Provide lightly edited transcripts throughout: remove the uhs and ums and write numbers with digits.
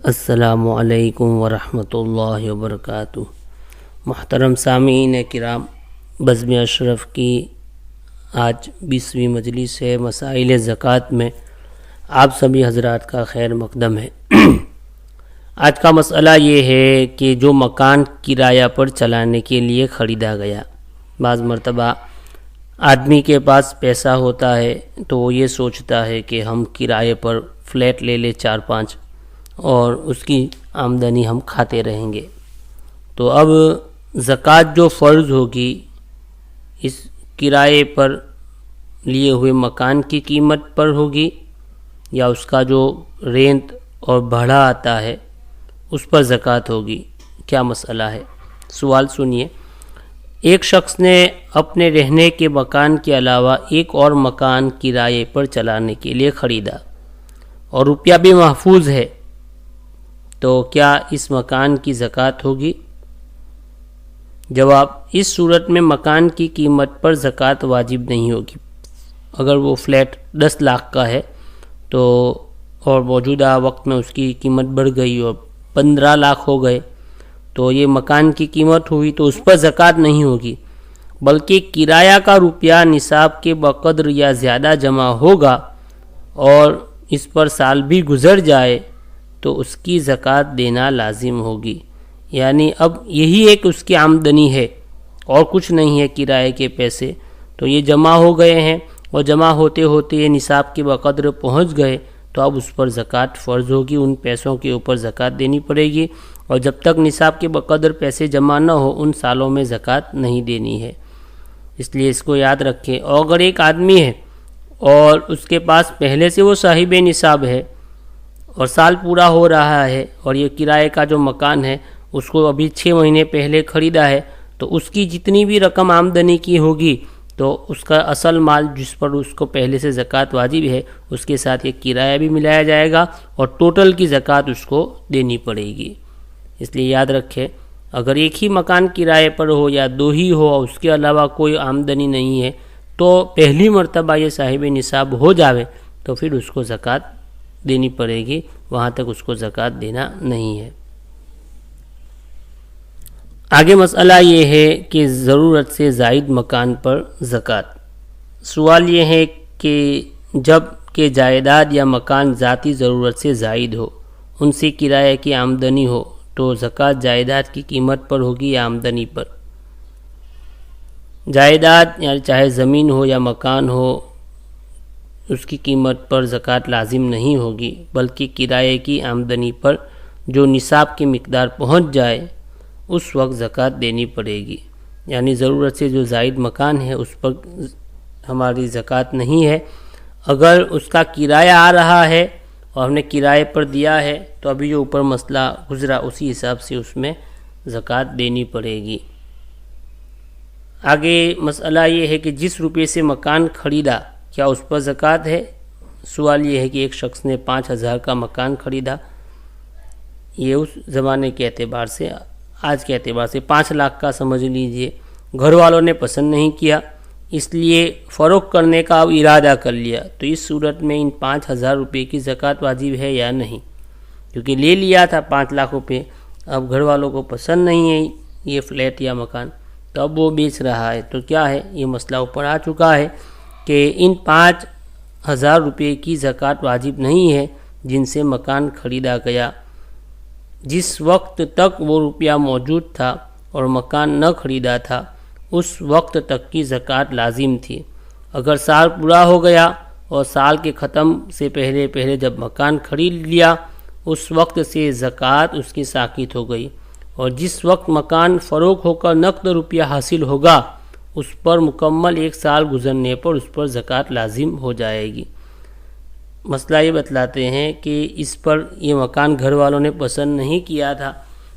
السلام علیکم ورحمۃ اللہ وبرکاتہ۔ محترم سامعین کرام، بزم اشرف کی آج 20ویں مجلس ہے مسائل زکوٰۃ میں آپ سبھی حضرات کا خیر مقدم ہے۔ آج کا مسئلہ یہ ہے کہ جو مکان کرایہ پر چلانے کے لیے خریدا گیا، بعض مرتبہ آدمی کے پاس پیسہ ہوتا ہے تو وہ یہ سوچتا ہے کہ ہم کرائے پر فلیٹ لے لیں 4-5 اور اس کی آمدنی ہم کھاتے رہیں گے۔ تو اب زکوٰۃ جو فرض ہوگی اس کرائے پر لیے ہوئے مکان کی قیمت پر ہوگی یا اس کا جو رینٹ اور بھاڑا آتا ہے اس پر زکوٰۃ ہوگی؟ کیا مسئلہ ہے؟ سوال سنیے۔ ایک شخص نے اپنے رہنے کے مکان کے علاوہ ایک اور مکان کرائے پر چلانے کے لیے خریدا اور روپیہ بھی محفوظ ہے، تو کیا اس مکان کی زکوٰۃ ہوگی؟ جواب: اس صورت میں مکان کی قیمت پر زکوٰۃ واجب نہیں ہوگی۔ اگر وہ فلیٹ 10 لاکھ کا ہے تو اور موجودہ وقت میں اس کی قیمت بڑھ گئی اور 15 لاکھ ہو گئے تو یہ مکان کی قیمت ہوئی تو اس پر زکوٰۃ نہیں ہوگی، بلکہ کرایہ کا روپیہ نصاب کے بقدر یا زیادہ جمع ہوگا اور اس پر سال بھی گزر جائے تو اس کی زکوٰۃ دینا لازم ہوگی۔ یعنی اب یہی ایک اس کی آمدنی ہے اور کچھ نہیں ہے، کرائے کے پیسے تو یہ جمع ہو گئے ہیں اور جمع ہوتے ہوتے یہ نصاب کے بقدر پہنچ گئے تو اب اس پر زکوٰۃ فرض ہوگی، ان پیسوں کے اوپر زکوٰۃ دینی پڑے گی، اور جب تک نصاب کے بقدر پیسے جمع نہ ہو ان سالوں میں زکوٰۃ نہیں دینی ہے۔ اس لیے اس کو یاد رکھیں۔ اور اگر ایک آدمی ہے اور اس کے پاس پہلے سے وہ صاحب نصاب ہے اور سال پورا ہو رہا ہے اور یہ کرائے کا جو مکان ہے اس کو ابھی 6 مہینے پہلے خریدا ہے، تو اس کی جتنی بھی رقم آمدنی کی ہوگی تو اس کا اصل مال جس پر اس کو پہلے سے زکوٰۃ واجب ہے اس کے ساتھ یہ کرایہ بھی ملایا جائے گا اور ٹوٹل کی زکوٰۃ اس کو دینی پڑے گی۔ اس لیے یاد رکھیں، اگر ایک ہی مکان کرائے پر ہو یا 2 ہی ہو اور اس کے علاوہ کوئی آمدنی نہیں ہے تو پہلی مرتبہ یہ صاحب نصاب ہو جاوے تو پھر اس کو زکوٰۃ دینی پڑے گی، وہاں تک اس کو زکوٰۃ دینا نہیں ہے۔ آگے مسئلہ یہ ہے کہ ضرورت سے زائد مکان پر زکوٰۃ۔ سوال یہ ہے کہ جب کہ جائیداد یا مکان ذاتی ضرورت سے زائد ہو، ان سے کرایہ کی آمدنی ہو تو زکوٰۃ جائیداد کی قیمت پر ہوگی یا آمدنی پر؟ جائیداد یعنی چاہے زمین ہو یا مکان ہو، اس کی قیمت پر زکوٰۃ لازم نہیں ہوگی، بلکہ کرایے کی آمدنی پر جو نصاب کی مقدار پہنچ جائے اس وقت زکوٰۃ دینی پڑے گی۔ یعنی ضرورت سے جو زائد مکان ہے اس پر ہماری زکوٰۃ نہیں ہے۔ اگر اس کا کرایہ آ رہا ہے اور ہم نے کرائے پر دیا ہے تو ابھی جو اوپر مسئلہ گزرا اسی حساب سے اس میں زکوٰۃ دینی پڑے گی۔ آگے مسئلہ یہ ہے کہ جس روپے سے مکان خریدا کیا اس پر زکوٰۃ ہے؟ سوال یہ ہے کہ ایک شخص نے 5000 کا مکان خریدا، یہ اس زمانے کے اعتبار سے آج کے اعتبار سے 5 لاکھ کا سمجھ لیجئے، گھر والوں نے پسند نہیں کیا اس لیے فروخت کرنے کا اب ارادہ کر لیا، تو اس صورت میں ان 5000 روپے کی زکوٰۃ واجب ہے یا نہیں؟ کیونکہ لے لیا تھا 5 لاکھ روپے، اب گھر والوں کو پسند نہیں ہے یہ فلیٹ یا مکان تو اب وہ بیچ رہا ہے، تو کیا ہے؟ یہ مسئلہ اوپر آ چکا ہے کہ ان 5000 روپے کی زکوٰۃ واجب نہیں ہے جن سے مکان خریدا گیا۔ جس وقت تک وہ روپیہ موجود تھا اور مکان نہ خریدا تھا اس وقت تک کی زکوٰۃ لازم تھی۔ اگر سال پورا ہو گیا اور سال کے ختم سے پہلے جب مکان خرید لیا اس وقت سے زکوٰۃ اس کی ساقط ہو گئی، اور جس وقت مکان فروخت ہو کر نقد روپیہ حاصل ہوگا اس پر مکمل 1 سال گزرنے پر اس پر زکوٰۃ لازم ہو جائے گی۔ مسئلہ یہ بتلاتے ہیں کہ اس پر یہ مکان گھر والوں نے پسند نہیں کیا تھا،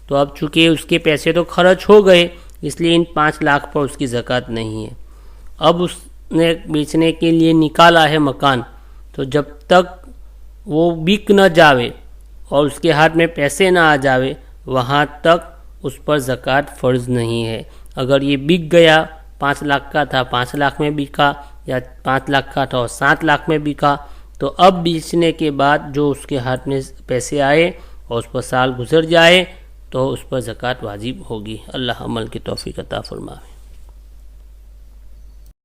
تو اب چونکہ اس کے پیسے تو خرچ ہو گئے اس لیے ان 5 لاکھ پر اس کی زکوٰۃ نہیں ہے۔ اب اس نے بیچنے کے لیے نکالا ہے مکان، تو جب تک وہ بک نہ جاوے اور اس کے ہاتھ میں پیسے نہ آ جاوے وہاں تک اس پر زکوٰۃ فرض نہیں ہے۔ اگر یہ بک گیا، 5 لاکھ کا تھا 5 لاکھ میں بکا، یا 5 لاکھ کا تھا اور 7 لاکھ میں بکا، تو اب بیچنے کے بعد جو اس کے ہاتھ میں پیسے آئے اور اس پر سال گزر جائے تو اس پر زکوٰۃ واجب ہوگی۔ اللہ عمل کی توفیق عطا فرمائے۔